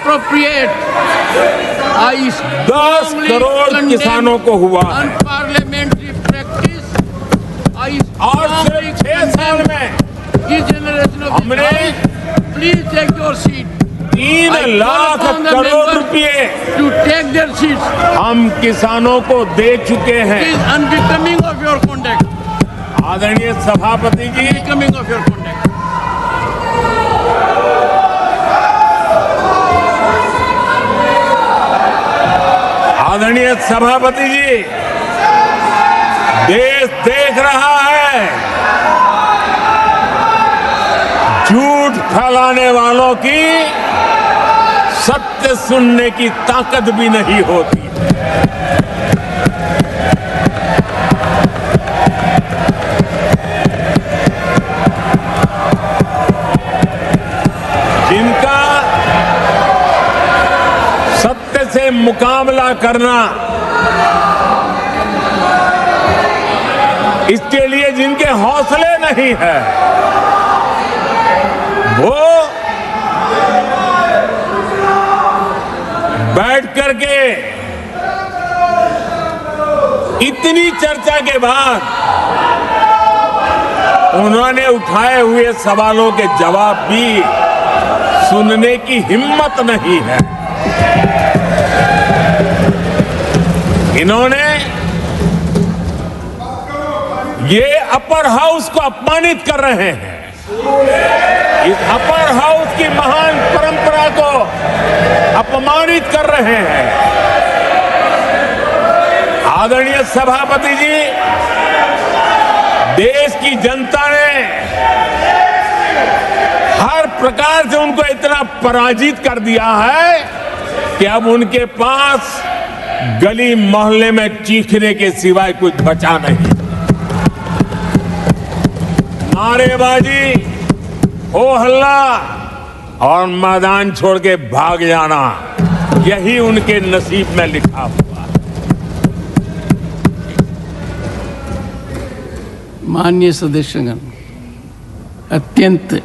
inappropriate. I 10 crore किसानों को हुआ है unparliamentary practice. I और सिर्फ 6 साल में each generation of हमने please take your seat. 3 lakh crore रुपए To take their seats. हम किसानों को दे चुके It हैं। is unbecoming of your conduct. आदरणीय सभापति जी, Unbecoming of your conduct. आदरणीय सभापति जी, देश देख रहा है, झूठ फैलाने वालों की सत्य सुनने की ताकत भी नहीं होती। जिनका सत्य से मुकाबला करना, इसके लिए जिनके हौसले नहीं है, वो बैठ करके इतनी चर्चा के बाद उन्होंने उठाए हुए सवालों के जवाब भी सुनने की हिम्मत नहीं है। इन्होंने ये अपर हाउस को अपमानित कर रहे हैं। इस अपर हाउस की महान परंपरा को अपमानित कर रहे हैं। आदरणीय सभापति जी, देश की जनता ने हर प्रकार से उनको इतना पराजित कर दिया है कि अब उनके पास गली मोहल्ले में चीखने के सिवाय कुछ बचा नहीं। नारेबाजी, हो हल्ला और मैदान छोड़ के भाग जाना, यही उनके नसीब में लिखा हुआ। माननीय सदस्यगण, अत्यंत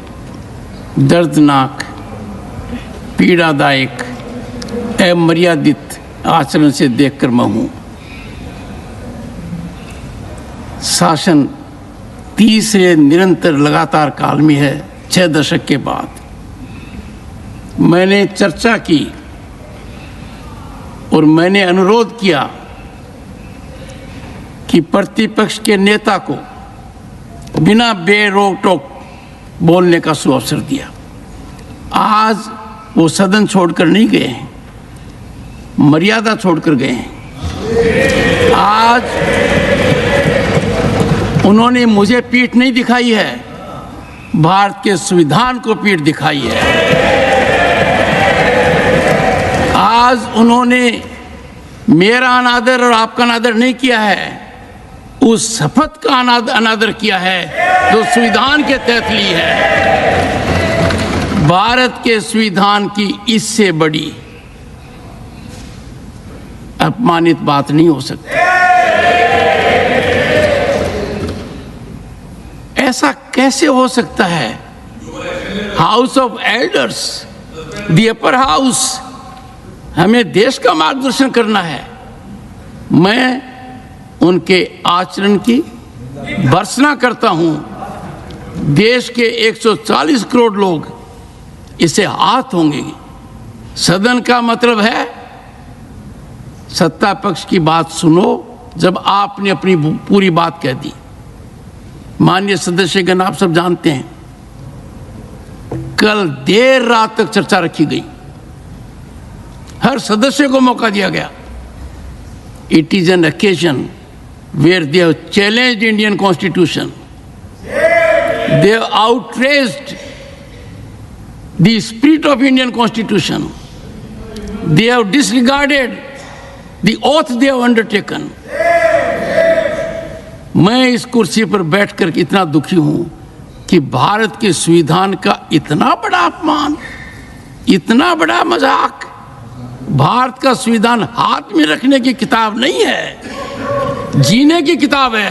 दर्दनाक, पीड़ादायक, अमर्यादित आचरण से देखकर मैं हूं। शासन तीसरे निरंतर लगातार काल में है। 6 दशक के बाद मैंने चर्चा की और मैंने अनुरोध किया कि प्रतिपक्ष के नेता को बिना बेरोक टोक बोलने का सुअवसर दिया। आज वो सदन छोड़कर नहीं गए हैं, मर्यादा छोड़कर गए हैं। आज उन्होंने मुझे पीठ नहीं दिखाई है, भारत के संविधान को पीठ दिखाई है। आज उन्होंने मेरा अनादर और आपका अनादर नहीं किया है, उस शपथ का अनादर किया है जो संविधान के तहत ली है। भारत के संविधान की इससे बड़ी अपमानित बात नहीं हो सकती। ऐसा कैसे हो सकता है? House of elders, the upper house, हमें देश का मार्गदर्शन करना है। मैं उनके आचरण की भर्त्सना करता हूं। देश के 140 करोड़ लोग इसे हाथ होंगे। सदन का मतलब है सत्ता पक्ष की बात सुनो जब आपने अपनी पूरी बात कह दी। माननीय सदस्यगण, आप सब जानते हैं कल देर रात तक चर्चा रखी गई, हर सदस्य को मौका दिया गया। It is an occasion where they have challenged Indian Constitution, they have outraged the spirit of Indian Constitution, they have disregarded the oath they have undertaken. मैं इस कुर्सी पर बैठकर इतना दुखी हूं कि भारत के संविधान का इतना बड़ा अपमान, इतना बड़ा मजाक। भारत का संविधान हाथ में रखने की किताब नहीं है, जीने की किताब है।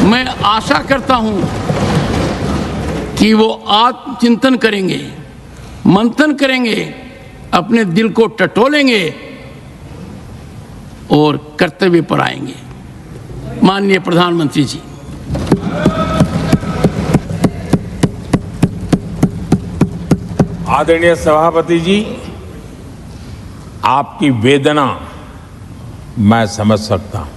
मैं आशा करता हूं कि वो आत्मचिंतन करेंगे, मंथन करेंगे, अपने दिल को टटोलेंगे और कर्तव्य पर आएंगे। माननीय प्रधानमंत्री जी, आदरणीय सभापति जी, आपकी वेदना मैं समझ सकता हूं।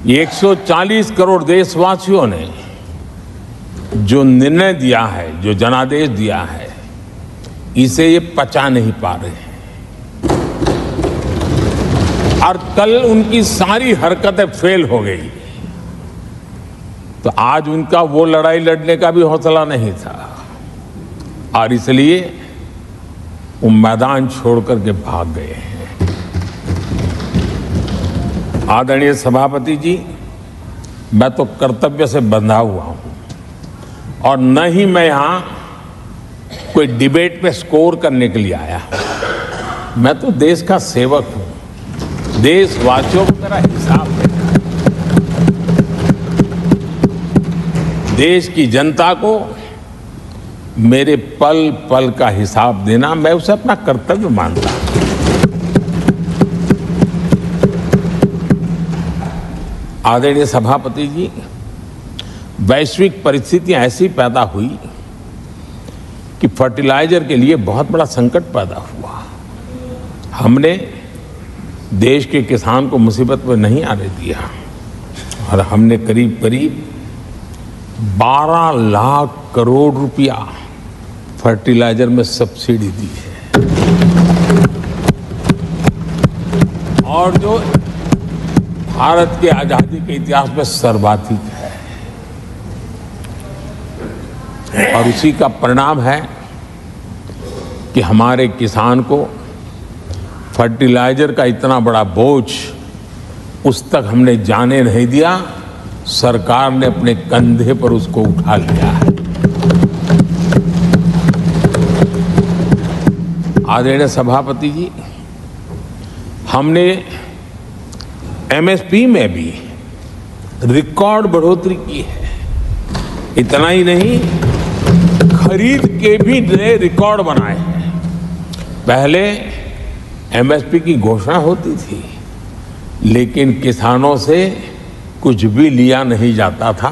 ये 140 करोड़ देशवासियों ने जो निर्णय दिया है, जो जनादेश दिया है, इसे ये पचा नहीं पा रहे हैं और कल उनकी सारी हरकतें फेल हो गई, तो आज उनका वो लड़ाई लड़ने का भी हौसला नहीं था और इसलिए वो मैदान छोड़ करके भाग गए हैं। आदरणीय सभापति जी, मैं तो कर्तव्य से बंधा हुआ हूं और न ही मैं यहां कोई डिबेट पे स्कोर करने के लिए आया हूं। मैं तो देश का सेवक हूं, देशवासियों को मेरा हिसाब देना है, देश की जनता को मेरे पल पल का हिसाब देना, मैं उसे अपना कर्तव्य मानता हूं। आदरणीय सभापति जी, वैश्विक परिस्थितियां ऐसी पैदा हुई कि फर्टिलाइजर के लिए बहुत बड़ा संकट पैदा हुआ। हमने देश के किसान को मुसीबत में नहीं आने दिया और हमने करीब करीब 12 लाख करोड़ रुपया फर्टिलाइजर में सब्सिडी दी है और जो भारत के आजादी के इतिहास में सर्वाधिक है और उसी का परिणाम है कि हमारे किसान को फर्टिलाइजर का इतना बड़ा बोझ उस तक हमने जाने नहीं दिया। सरकार ने अपने कंधे पर उसको उठा लिया है। आदरणीय सभापति जी, हमने एमएसपी में भी रिकॉर्ड बढ़ोतरी की है। इतना ही नहीं, खरीद के भी नए रिकॉर्ड बनाए हैं। पहले एमएसपी की घोषणा होती थी लेकिन किसानों से कुछ भी लिया नहीं जाता था,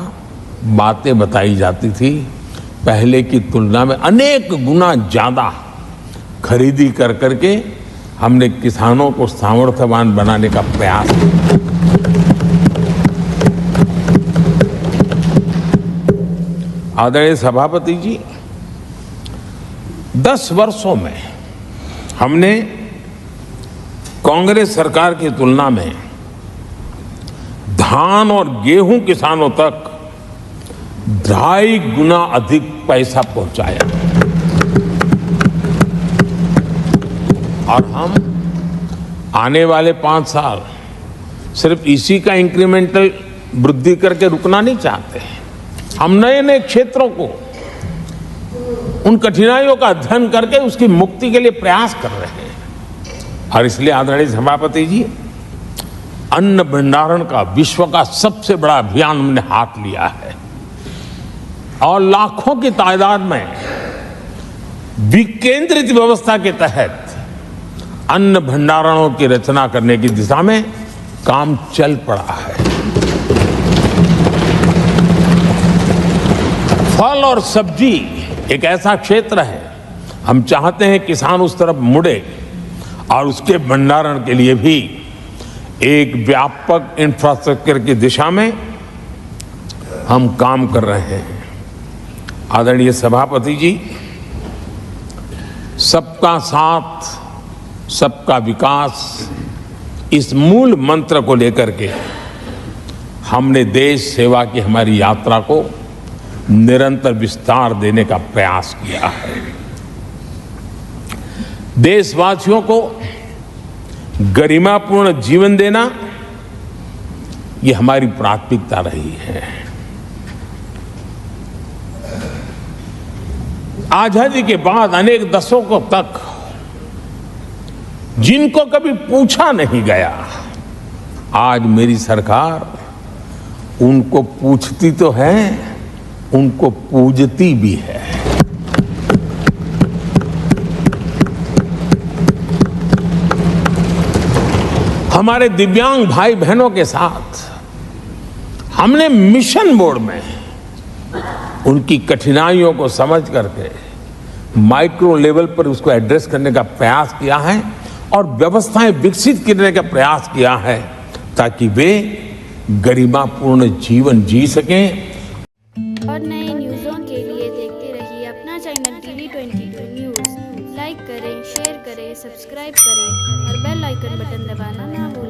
बातें बताई जाती थी। पहले की तुलना में अनेक गुना ज्यादा खरीदी कर करके हमने किसानों को सामर्थ्यवान बनाने का प्रयास किया। आदरणीय सभापति जी, 10 वर्षों में हमने कांग्रेस सरकार की तुलना में धान और गेहूं किसानों तक 2.5 गुना अधिक पैसा पहुंचाया और हम आने वाले 5 साल सिर्फ इसी का इंक्रीमेंटल वृद्धि करके रुकना नहीं चाहते। हम नए नए क्षेत्रों को, उन कठिनाइयों का अध्ययन करके उसकी मुक्ति के लिए प्रयास कर रहे हैं और इसलिए आदरणीय सभापति जी, अन्न भंडारण का विश्व का सबसे बड़ा अभियान हमने हाथ लिया है और लाखों की तादाद में विकेंद्रित व्यवस्था के तहत अन्न भंडारणों की रचना करने की दिशा में काम चल पड़ा है। फल और सब्जी एक ऐसा क्षेत्र है, हम चाहते हैं किसान उस तरफ मुड़े और उसके भंडारण के लिए भी एक व्यापक इंफ्रास्ट्रक्चर की दिशा में हम काम कर रहे हैं। आदरणीय सभापति जी, सबका साथ सबका विकास, इस मूल मंत्र को लेकर के हमने देश सेवा की हमारी यात्रा को निरंतर विस्तार देने का प्रयास किया है। देशवासियों को गरिमापूर्ण जीवन देना, ये हमारी प्राथमिकता रही है। आजादी के बाद अनेक दशकों तक जिनको कभी पूछा नहीं गया, आज मेरी सरकार उनको पूछती तो है उनको पूजती भी है। हमारे दिव्यांग भाई बहनों के साथ हमने मिशन मोड में उनकी कठिनाइयों को समझ करके माइक्रो लेवल पर उसको एड्रेस करने का प्रयास किया है और व्यवस्थाएं विकसित करने का प्रयास किया है ताकि वे गरिमापूर्ण जीवन जी सकें। और नए न्यूज़ों के लिए देखते रहिए अपना चैनल TV22 न्यूज़। लाइक करें, शेयर करें, सब्सक्राइब करें और बेल आइकन बटन दबाना ना भूलें।